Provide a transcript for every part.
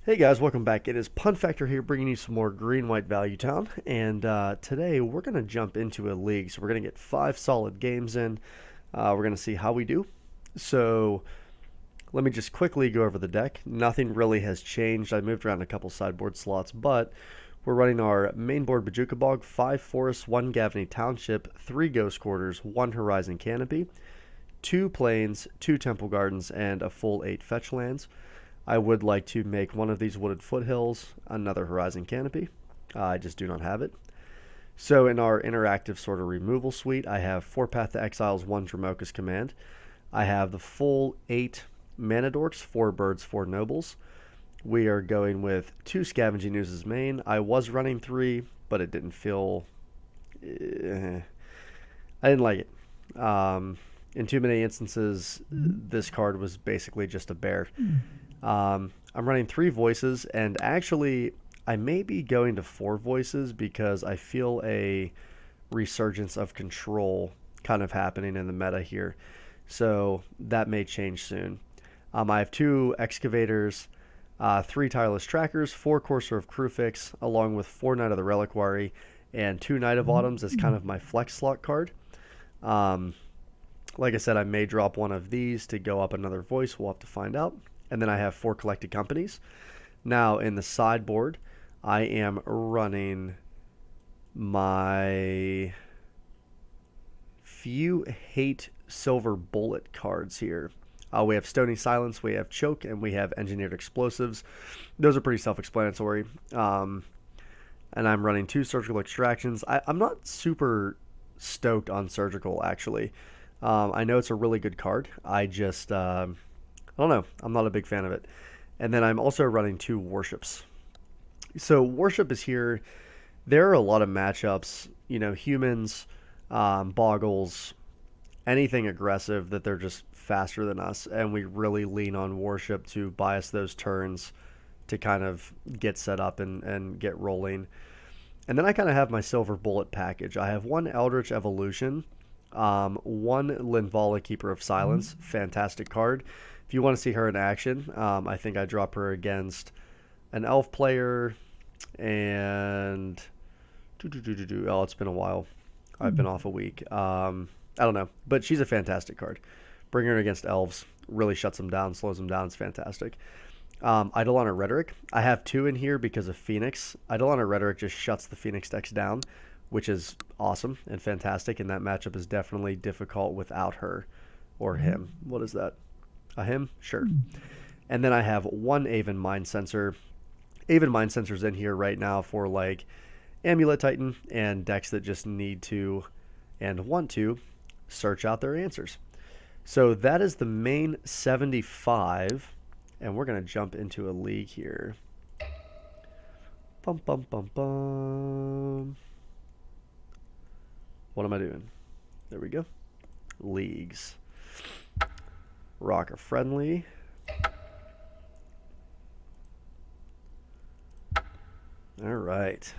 Hey guys, welcome back. It is Pun Factor here bringing you some more Green-White Value Town. And today we're going to jump into a league. So we're going to get 5 solid games in. We're going to see how we do. So let me just quickly go over the deck. Nothing really has changed. I moved around a couple sideboard slots, but we're running our main board Bajuka Bog, 5 Forests, 1 Gavany Township, 3 Ghost Quarters, 1 Horizon Canopy, 2 Plains, 2 Temple Gardens, and a full 8 fetch lands. I would like to make one of these Wooded Foothills another Horizon Canopy. I just do not have it. So in our interactive sort of removal suite, I have 4 Path to Exiles, 1 Dromoka's Command. I have the full 8 Mana Dorks, 4 Birds, 4 Nobles. We are going with 2 Scavenging Oozes main. I was running 3, but it didn't feel... I didn't like it. In too many instances, this card was basically just a bear. I'm running 3 voices, and actually I may be going to 4 voices because I feel a resurgence of control kind of happening in the meta here. So that may change soon. I have 2 Excavators, 3 Tireless Trackers, 4 Courser of Crufix, along with 4 Knight of the Reliquary, and 2 Knight of Autumns as kind of my flex slot card. Like I said, I may drop one of these to go up another voice. We'll have to find out. And then I have 4 Collected Companies. Now, in the sideboard, I am running my few hate silver bullet cards here. We have Stony Silence, we have Choke, and we have Engineered Explosives. Those are pretty self-explanatory. And I'm running 2 Surgical Extractions. I'm not super stoked on Surgical, actually. I know it's a really good card. I just... I don't know. I'm not a big fan of it. And then I'm also running 2 Worships. So Worship is here. There are a lot of matchups, you know, humans, boggles, anything aggressive that they're just faster than us. And we really lean on Worship to buy us those turns to kind of get set up and get rolling. And then I kind of have my Silver Bullet package. I have 1 Eldritch Evolution, 1 Linvala Keeper of Silence, fantastic card. If you want to see her in action, I think I drop her against an elf player, and oh, it's been a while. I've been off a week. I don't know, but she's a fantastic card. Bring her against elves, really shuts them down, slows them down. It's fantastic. Eidolon Rhetoric. I have 2 in here because of Phoenix. Eidolon Rhetoric just shuts the Phoenix decks down, which is awesome and fantastic, and that matchup is definitely difficult without her or him. What is that? A him? Sure. And then I have 1 Aven Mind Sensor. Aven Mind Sensor's in here right now for like Amulet Titan and decks that just need to and want to search out their answers. So that is the main 75, and we're going to jump into a league here. Bum, bum, bum, bum. What am I doing? There we go. Leagues. Rocker friendly. All right.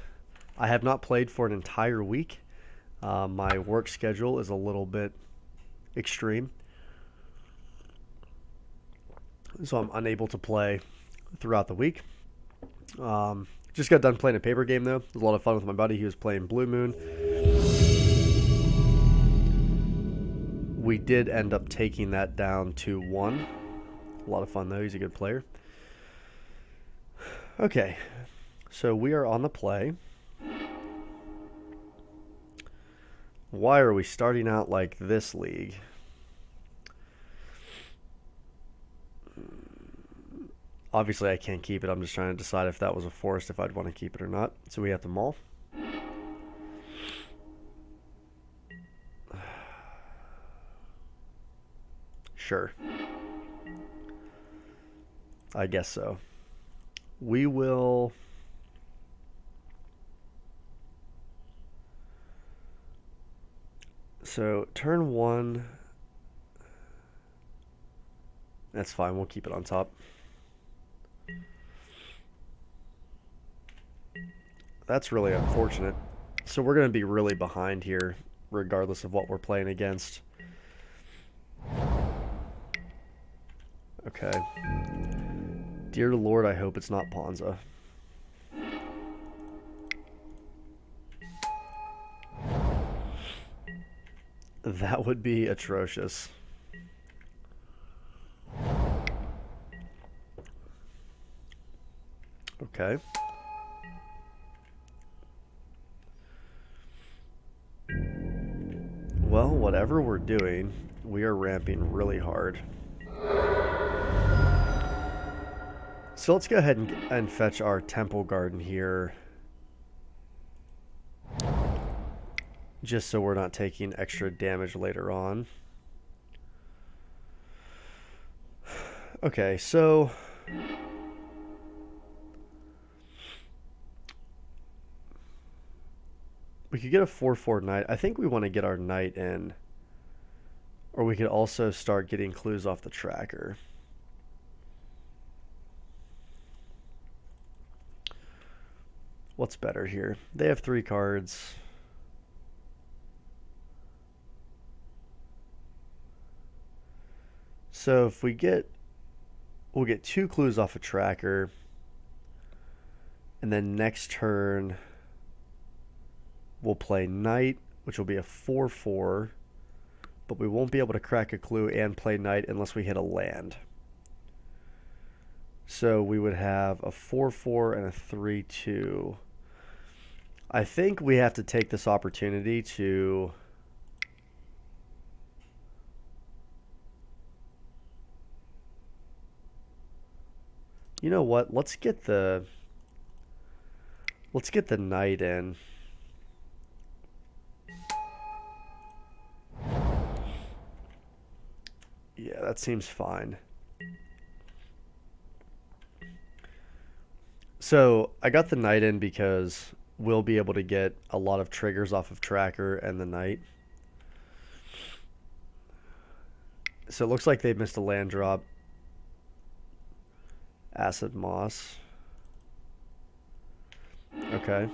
I have not played for an entire week. My work schedule is a little bit extreme, so I'm unable to play throughout the week. Just got done playing a paper game, though. It was a lot of fun with my buddy. He was playing Blue Moon. We did end up taking that down to 1. A lot of fun, though. He's a good player. Okay, so we are on the play. Why are we starting out like this league? Obviously, I can't keep it. I'm just trying to decide if that was a forest, if I'd want to keep it or not. So we have the Maul. Sure. I guess so. We will... So, turn 1... That's fine. We'll keep it on top. That's really unfortunate. So we're going to be really behind here, regardless of what we're playing against. Okay. Dear Lord, I hope it's not Ponza. That would be atrocious. Okay. Well, whatever we're doing, we are ramping really hard. So let's go ahead and fetch our Temple Garden here. Just so we're not taking extra damage later on. Okay, so... we could get a 4/4 knight. I think we want to get our knight in. Or we could also start getting clues off the tracker. What's better here? They have 3 cards. So if we get... we'll get 2 clues off a tracker. And then next turn... we'll play knight, which will be a 4/4, but we won't be able to crack a clue and play knight unless we hit a land. So we would have a 4/4 and a 3/2. I think we have to take this opportunity to... you know what? Let's get the knight in. Yeah, that seems fine. So I got the knight in because we'll be able to get a lot of triggers off of tracker and the knight. So it looks like they missed a land drop. Acid Moss. Okay.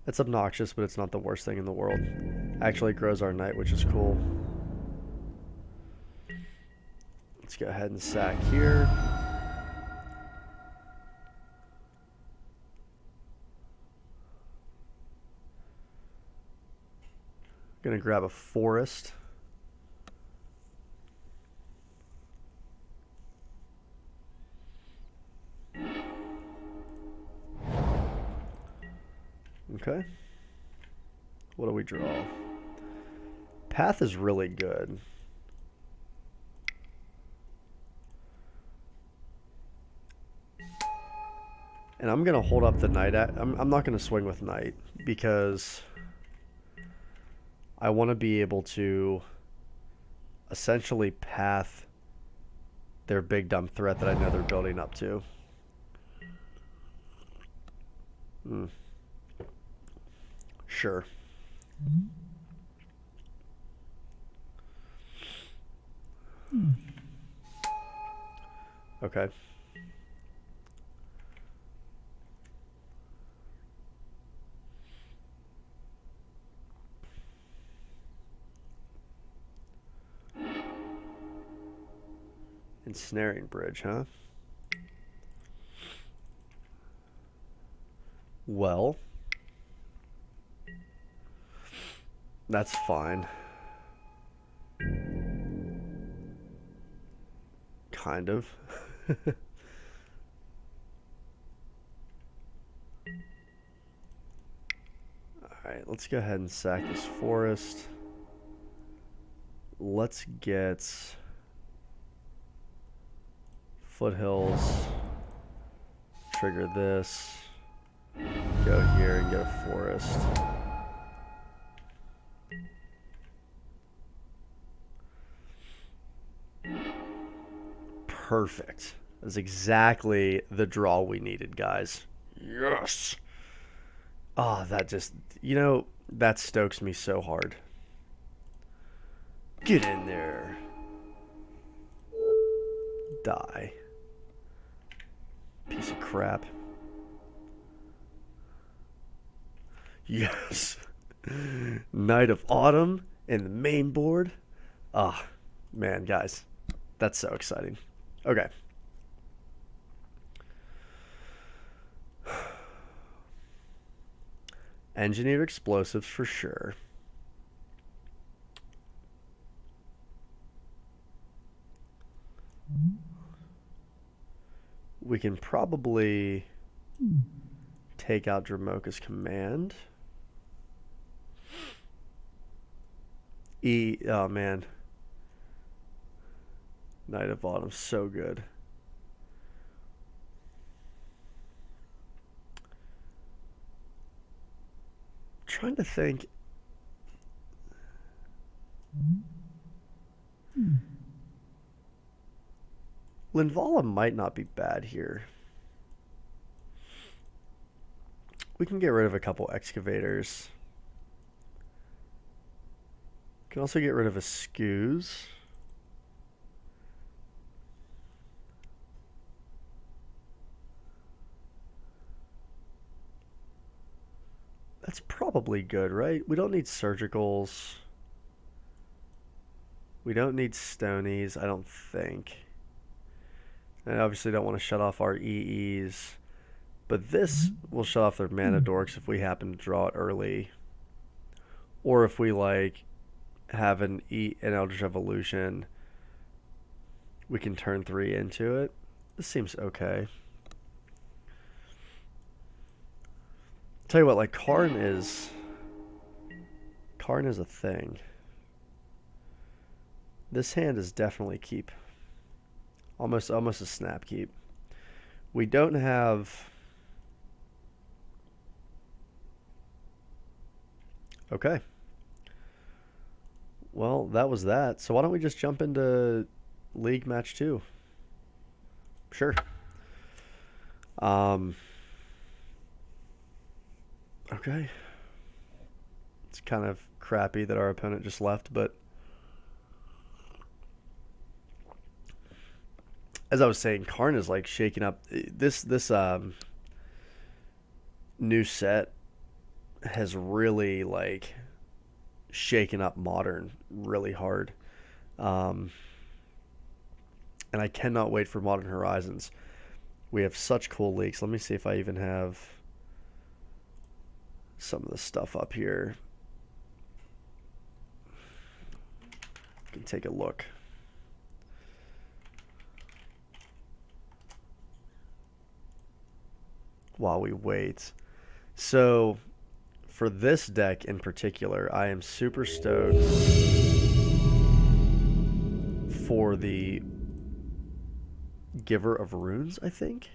It's obnoxious, but it's not the worst thing in the world. Actually grows our knight, which is cool. Let's go ahead and sack here. Gonna grab a forest. Okay. What do we draw? Path is really good. And I'm going to hold up the knight. I'm not going to swing with knight because I want to be able to essentially path their big dumb threat that I know they're building up to. Sure. Okay. Ensnaring Bridge, huh? Well, that's fine. Kind of. Alright, let's go ahead and sack this forest. Let's get foothills. Trigger this. Go here and get a forest. Perfect. That's exactly the draw we needed, guys. Yes! Ah, that just, you know, that stokes me so hard. Get in there. Die. Piece of crap. Yes. Night of Autumn and the main board. Ah, man, guys. That's so exciting. Okay. Engineered explosives for sure. We can probably take out Dramoka's command. Oh man. Knight of Autumn, so good. Trying to think. Linvala might not be bad here. We can get rid of a couple excavators. Can also get rid of a Scoos. That's probably good, right? We don't need surgicals. We don't need stonies, I don't think. I obviously don't want to shut off our EEs. But this will shut off their mana dorks if we happen to draw it early. Or if we like have an Eldritch Evolution, we can turn 3 into it. This seems okay. Tell you what, like Karn is a thing. This hand is definitely keep. Almost a snap keep. We don't have. Okay. Well, that was that. So why don't we just jump into League Match 2? Sure. Okay. It's kind of crappy that our opponent just left, but as I was saying, Karn is like shaking up this new set has really like shaken up Modern really hard. And I cannot wait for Modern Horizons. We have such cool leaks. Let me see if I even have some of the stuff up here. You can take a look. While we wait. So for this deck in particular, I am super stoked for the Giver of Runes, I think.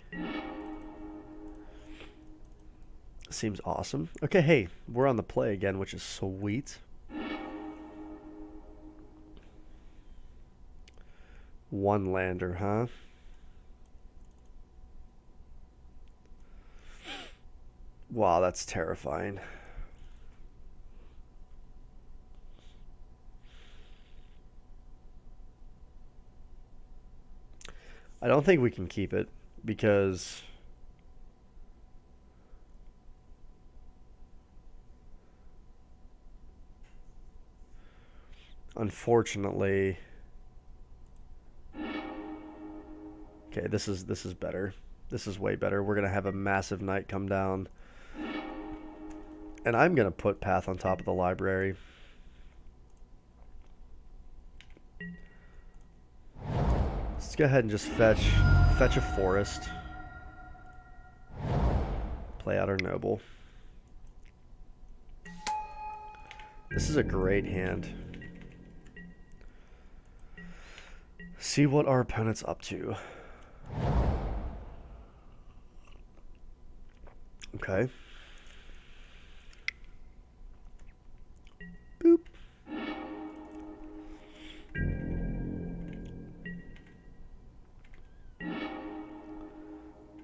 Seems awesome. Okay, hey, we're on the play again, which is sweet. One lander, huh? Wow, that's terrifying. I don't think we can keep it because unfortunately. Okay, this is better. This is way better. We're gonna have a massive knight come down. And I'm gonna put Path on top of the library. Let's go ahead and just fetch a forest. Play out our noble. This is a great hand. See what our opponent's up to. Okay. Boop.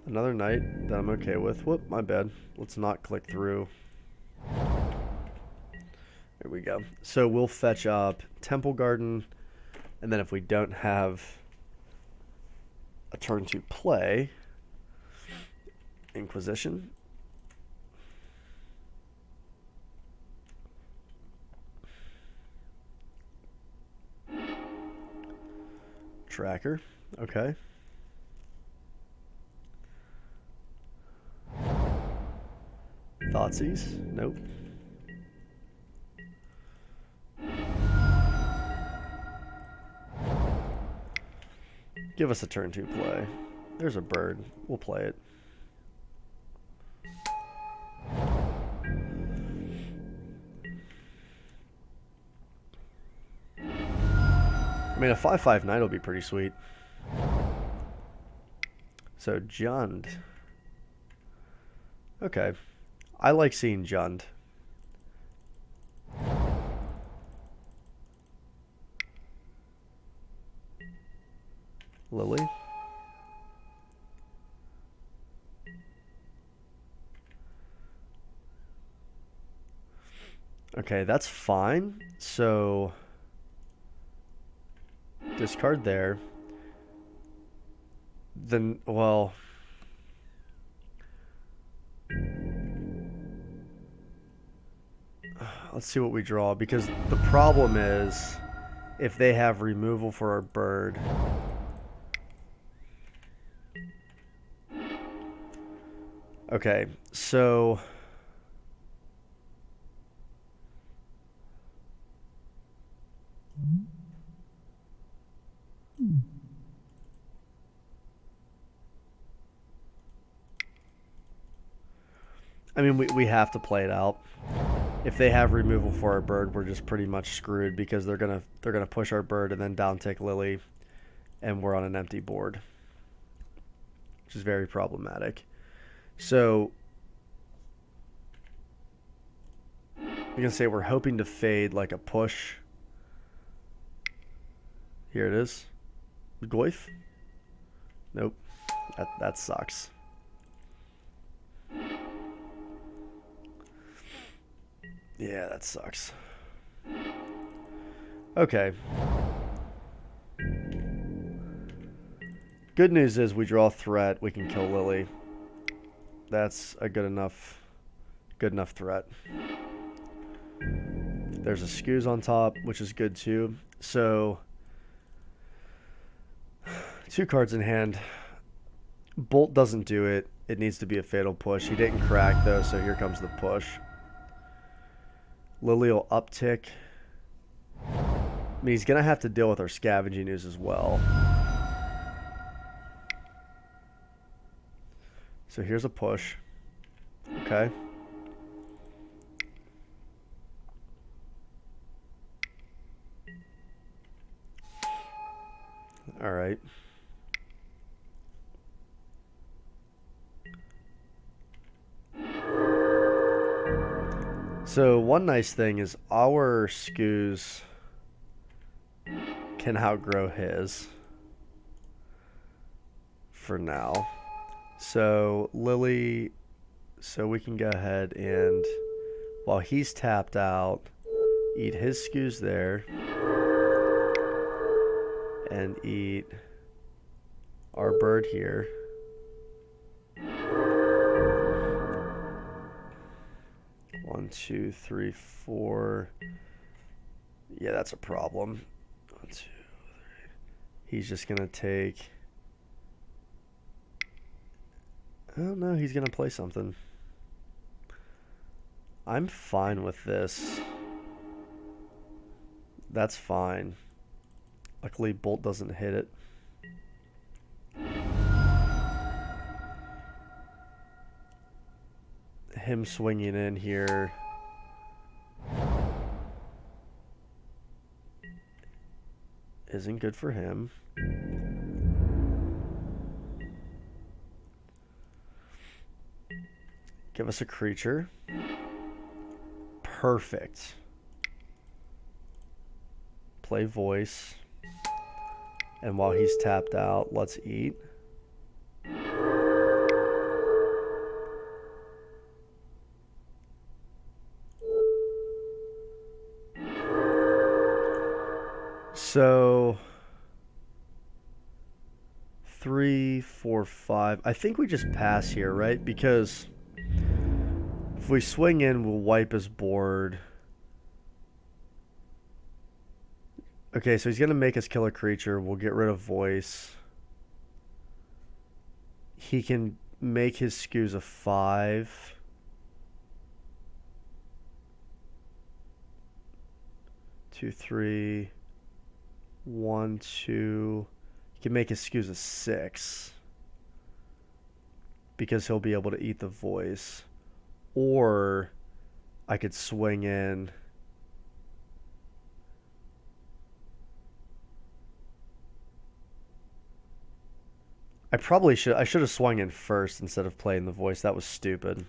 Another knight that I'm okay with. Whoop, my bad. Let's not click through. There we go. So we'll fetch up Temple Garden, and then if we don't have a turn to play, Inquisition. Tracker. Okay. Thoughtseize? Nope. Give us a turn 2 play. There's a bird. We'll play it. I mean, a 5/5 knight will be pretty sweet. So, Jund. Okay. I like seeing Jund. Lily. Okay, that's fine. So, discard there. Then, well, let's see what we draw, because the problem is if they have removal for our bird. Okay, so I mean, we have to play it out. If they have removal for our bird, we're just pretty much screwed, because they're gonna push our bird and then down tick Lily, and we're on an empty board, which is very problematic. So we can say we're hoping to fade like a push. Here it is. Goif? Nope. That sucks. Yeah, that sucks. Okay. Good news is we draw a threat, we can kill Lily. That's a good enough threat. There's a Scoos on top, which is good too. So 2 cards in hand. Bolt doesn't do it. It needs to be a fatal push. He didn't crack though, so here comes the push. Lily will uptick. I mean, he's going to have to deal with our Scavenging Ooze as well. So here's a push. Okay. All right. So one nice thing is our Scoos can outgrow his for now. So Lily, so we can go ahead and, while he's tapped out, eat his Scoos there and eat our bird here. One, two, three, four. Yeah, that's a problem. 1, 2, 3. He's just gonna take. Oh no, he's gonna play something. I'm fine with this. That's fine. Luckily, Bolt doesn't hit it. Him swinging in here isn't good for him. Give us a creature. Perfect. Play voice. And while he's tapped out, let's eat. So 3, 4, 5. I think we just pass here, right? Because if we swing in, we'll wipe his board. Okay, so he's going to make us kill a creature. We'll get rid of voice. He can make his skews a 5. Two, 3, 1, 2. He can make his skews a 6 because he'll be able to eat the voice. Or I could swing in. I should have swung in first instead of playing the voice. That was stupid.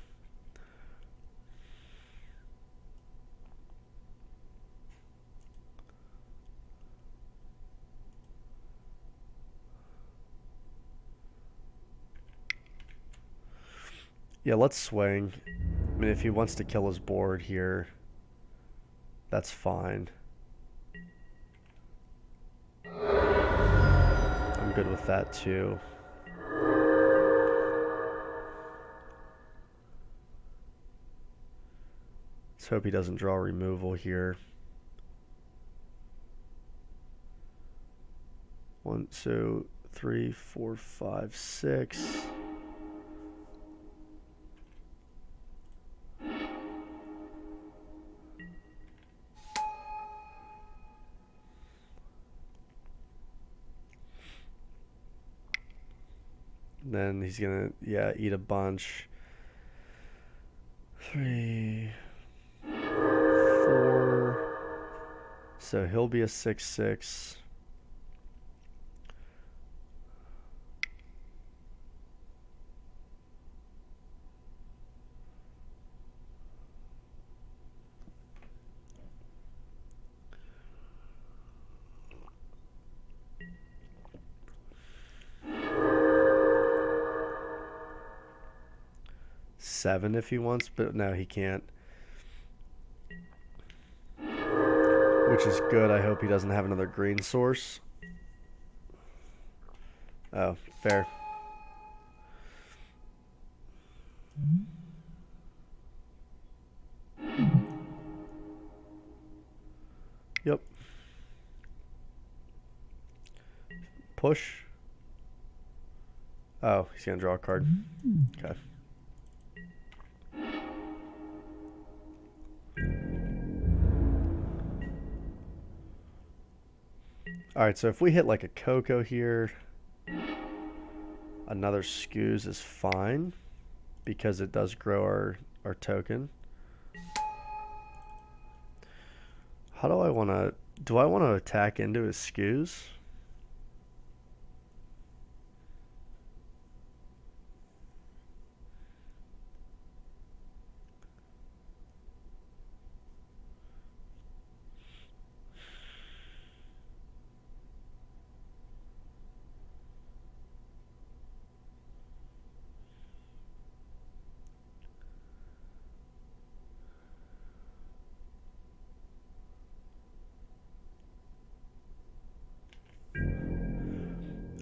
Yeah, let's swing. I mean, if he wants to kill his board here, that's fine. I'm good with that too. Let's hope he doesn't draw removal here. 1, 2, 3, 4, 5, 6. Then he's gonna, yeah, eat a bunch. 3, 4. So he'll be a 6/6. Seven if he wants, but no, he can't. Which is good. I hope he doesn't have another green source. Oh, fair. Yep. Push. Oh, he's gonna draw a card. Okay. Alright, so if we hit like a Coco here, another Scoos is fine because it does grow our token. How do I want to attack into his Scoos?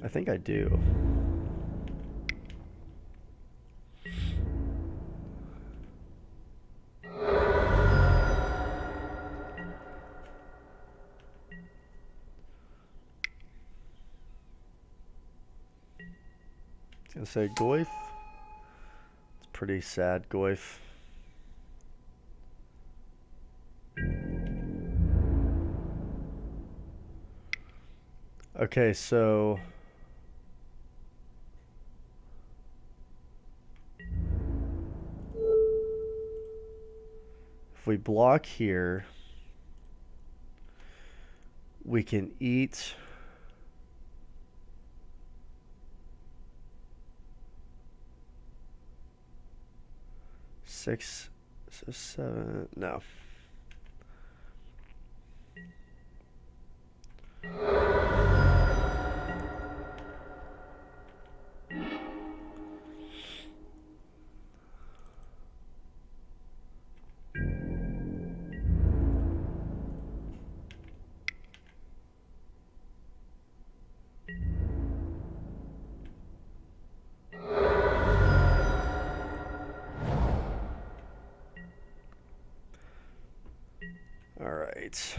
I think I do. I was gonna say Goyf. It's pretty sad, Goyf. Okay, so if we block here, we can eat six, so 7, no. All right.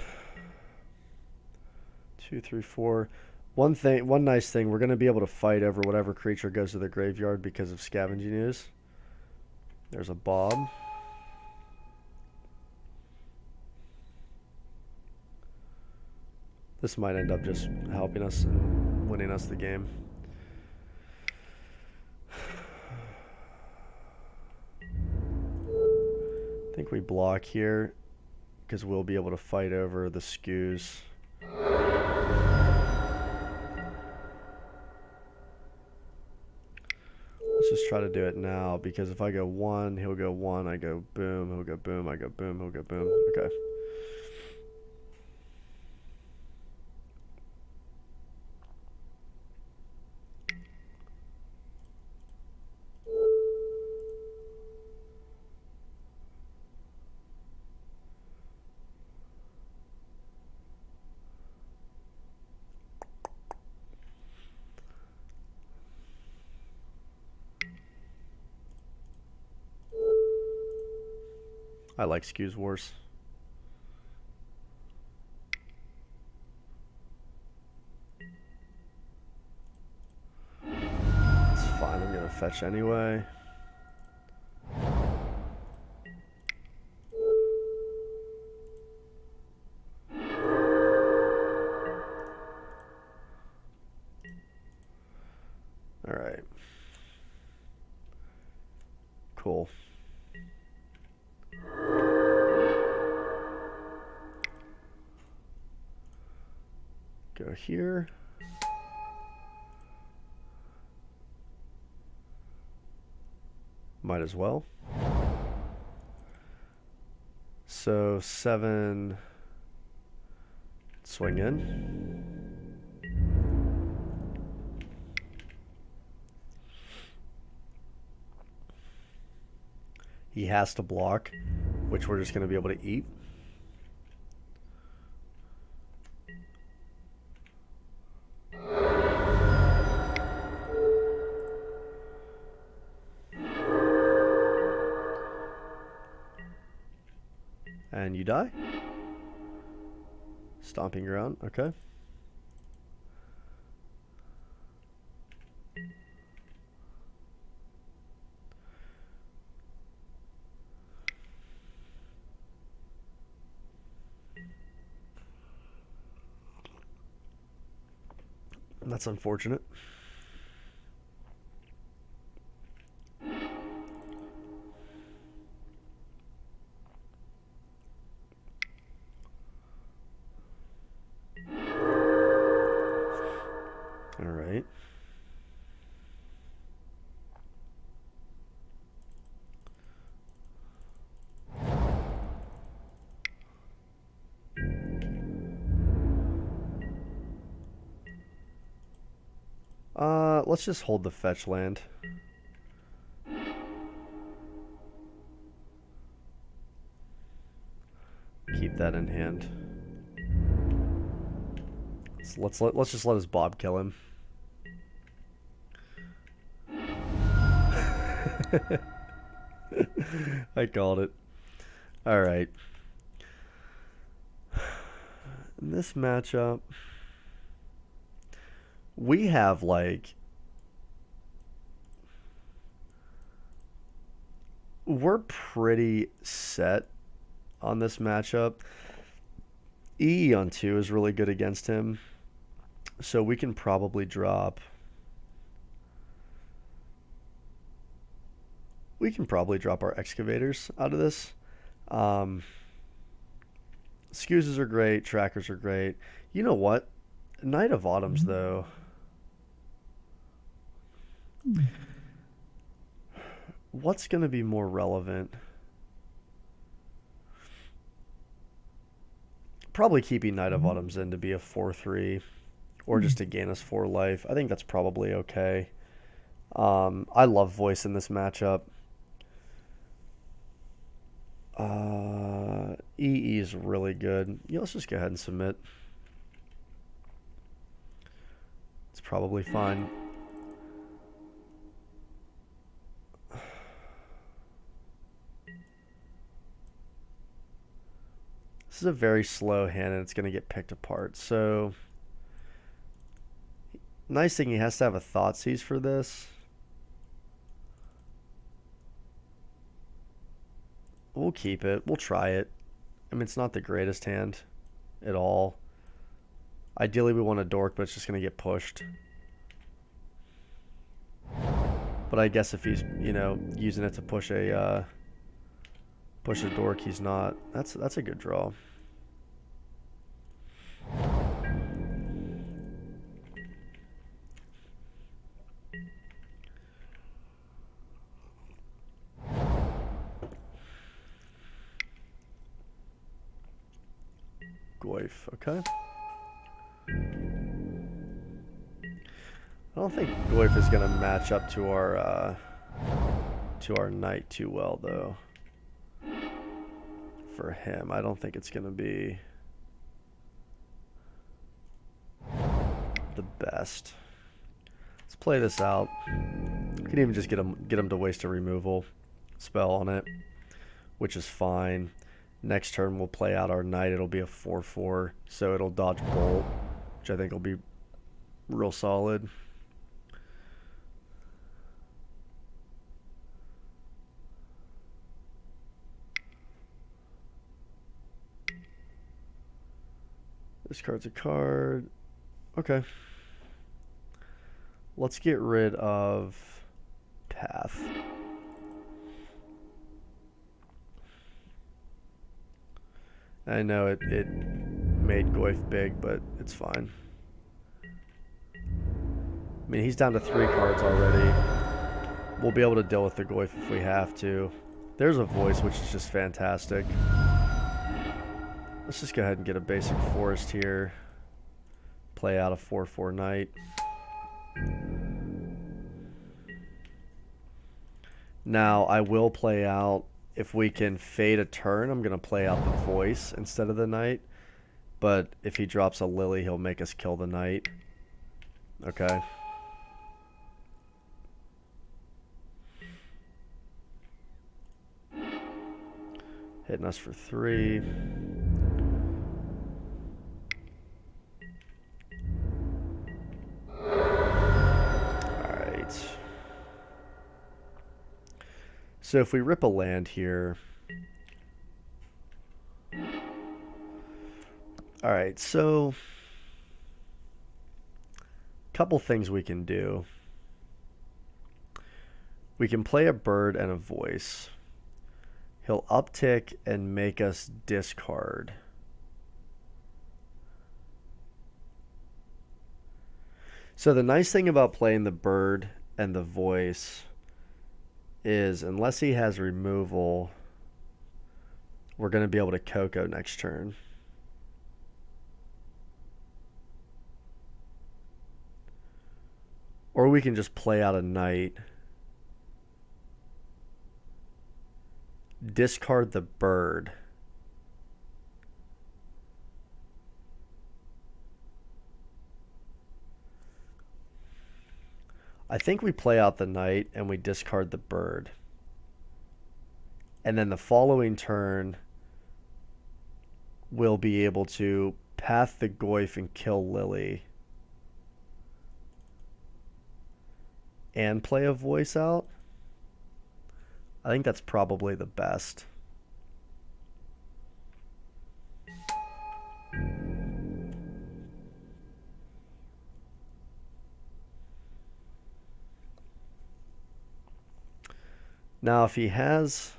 2, 3, 4. One nice thing, we're going to be able to fight over whatever creature goes to the graveyard because of Scavenging Ooze. There's a Bob. This might end up just helping us and winning us the game. I think we block here because we'll be able to fight over the skews. Let's just try to do it now, because if I go 1, he'll go 1, I go boom, he'll go boom, I go boom, he'll go boom. Okay. I like Skews Wars. It's fine, I'm gonna fetch anyway. Alright. Cool. Go here. Might as well. So 7. Swing in. He has to block, which we're just going to be able to eat. And you die. Stomping ground, okay. That's unfortunate. All right. Let's just hold the fetch land. Keep that in hand. Let's just let his Bob kill him. I called it. All right. In this matchup, we have like, we're pretty set on this matchup. E on 2 is really good against him, so we can probably drop. We can probably drop our excavators out of this. Scuses are great. Trackers are great. You know what? Knight of Autumns, though. What's going to be more relevant? Probably keeping Knight of Autumns in to be a 4/3, or just to gain us 4 life. I think that's probably okay. I love Voice in this matchup. EE is really good. Yeah, let's just go ahead and submit. It's probably fine. This is a very slow hand, and it's going to get picked apart. So Nice thing, he has to have a Thoughtseize for this. We'll keep it. We'll try it. I mean, it's not the greatest hand at all. Ideally, we want a dork, but it's just going to get pushed. But I guess if he's, you know, using it to push a dork, he's not. That's a good draw. Goyf, okay. I don't think Goyf is going to match up to our knight too well, though. For him, I don't think it's going to be the best. Let's play this out. We can even just get him to waste a removal spell on it, which is fine. Next turn we'll play out our knight. It'll be a 4/4, so it'll dodge bolt, which I think will be real solid. This card's a card. Okay. Let's get rid of Path. I know it made Goyf big, but it's fine. I mean, he's down to 3 cards already. We'll be able to deal with the Goyf if we have to. There's a voice, which is just fantastic. Let's just go ahead and get a basic forest here. Play out a 4/4 knight. Now, I will play out, if we can fade a turn, I'm going to play out the voice instead of the knight. But if he drops a lily, he'll make us kill the knight. Okay. Hitting us for 3. Alright. So if we rip a land here... Alright, so... couple things we can do. We can play a bird and a voice. He'll uptick and make us discard. So the nice thing about playing the bird and the voice is, unless he has removal, we're going to be able to Coco next turn. Or we can just play out a knight. Discard the bird. I think we play out the knight and we discard the bird. And then the following turn, we'll be able to path the Goyf and kill Lily. And play a voice out. I think that's probably the best. Now, if he has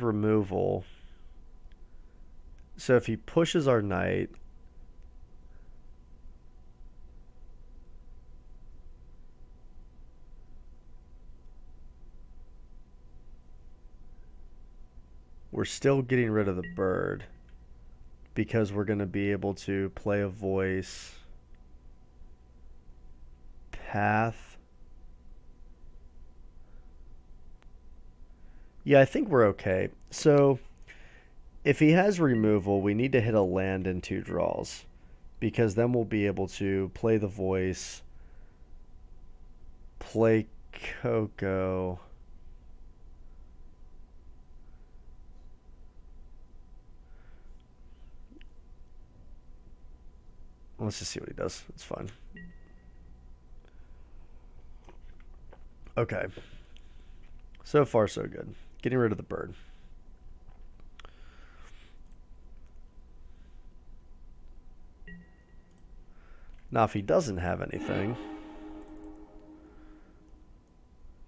removal, so if he pushes our knight, we're still getting rid of the bird because we're going to be able to play a voice, path. Yeah, I think we're okay. So if he has removal, we need to hit a land in 2 draws, because then we'll be able to play the voice, play Coco, Let's just see what he does. It's fine. Okay. So far, so good. Getting rid of the bird. Now, if he doesn't have anything,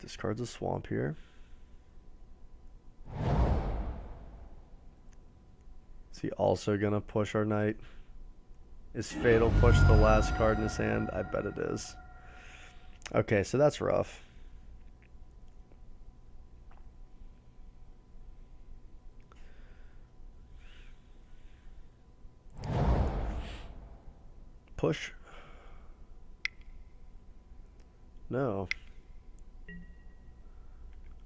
discards a swamp here. Is he also going to push our knight? Is Fatal Push the last card in his hand? I bet it is. Okay, so that's rough. Push. No.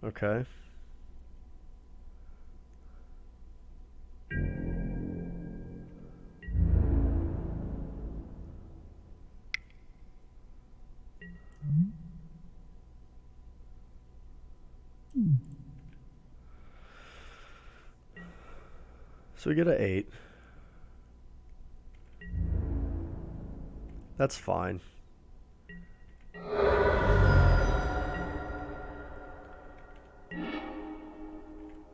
Okay. So we get an 8. That's fine.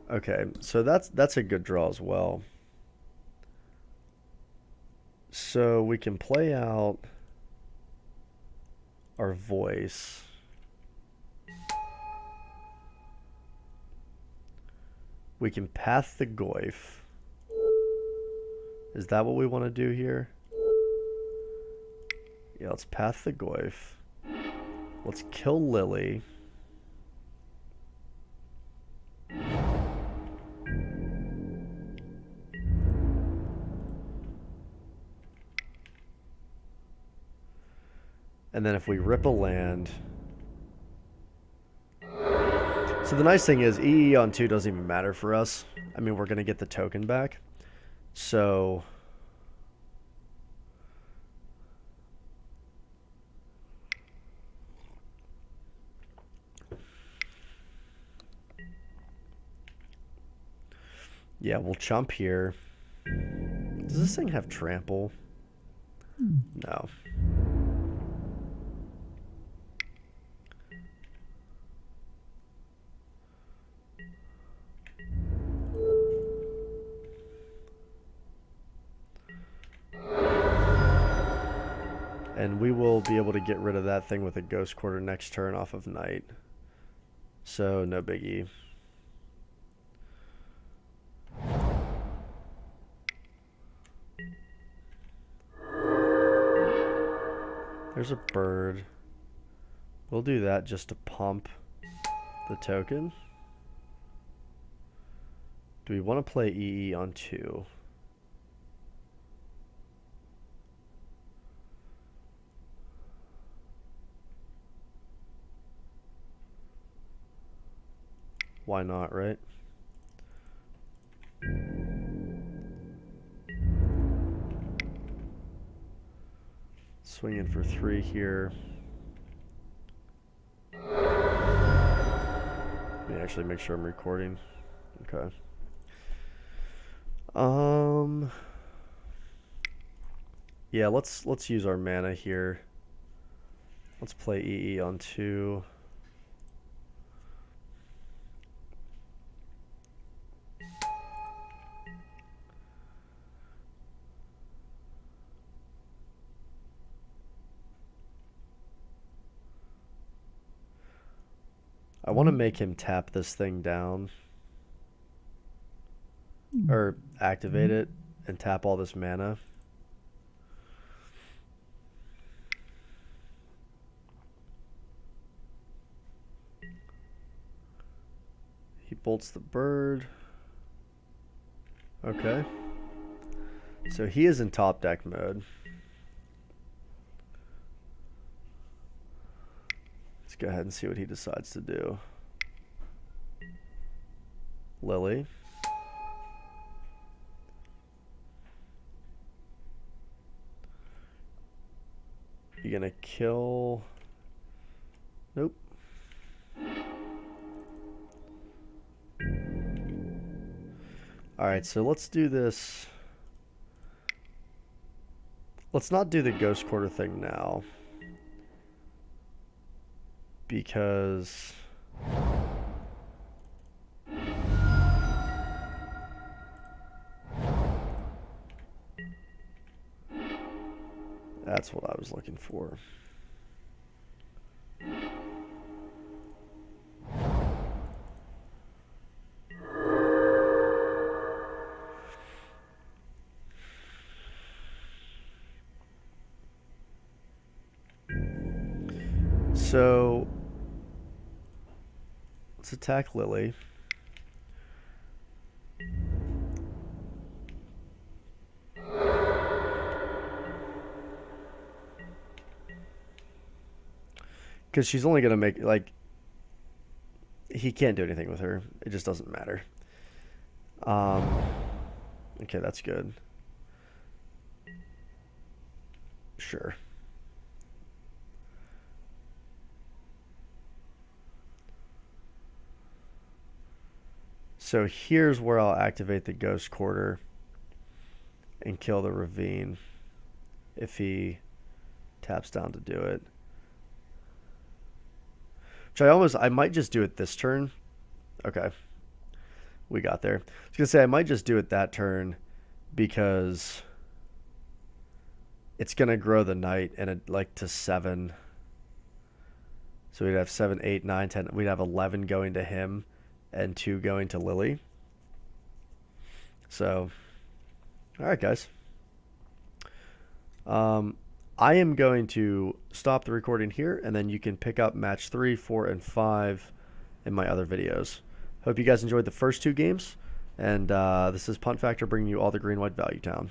Okay, so that's a good draw as well. So we can play out our voice. We can path the Goyf. Is that what we want to do here? Yeah, let's path the Goyf. Let's kill Lily. And then if we rip a land... So the nice thing is EE on 2 doesn't even matter for us. I mean, we're going to get the token back. So... yeah, we'll chump here. Does this thing have trample? No. And we will be able to get rid of that thing with a Ghost Quarter next turn off of Knight. So, no biggie. There's a bird. We'll do that just to pump the token. Do we want to play EE on 2? Why not, right? Swinging for 3 here. Let me actually make sure I'm recording. Okay. Yeah, let's use our mana here. Let's play EE on 2. I want to make him tap this thing down. Or activate it and tap all this mana. He bolts the bird. Okay. So he is in top deck mode. Let's go ahead and see what he decides to do. Lily. You gonna kill? Nope. Alright, so let's do this. let's not do the Ghost Quarter thing now. Because that's what I was looking for. So let's attack Lily. Because she's only going to make, like, he can't do anything with her. It just doesn't matter. Okay, that's good. Sure. So here's where I'll activate the Ghost Quarter and kill the Ravine if he taps down to do it. Which I might just do it this turn. Okay. We got there. I was going to say, I might just do it that turn because it's going to grow the knight and it like to 7. So we'd have 7, 8, 9, 10. We'd have 11 going to him and 2 going to Lily. So, all right, guys. I am going to stop the recording here, and then you can pick up match 3, 4, and 5 in my other videos. Hope you guys enjoyed the first 2 games, and this is Punt Factor bringing you all the green-white value town.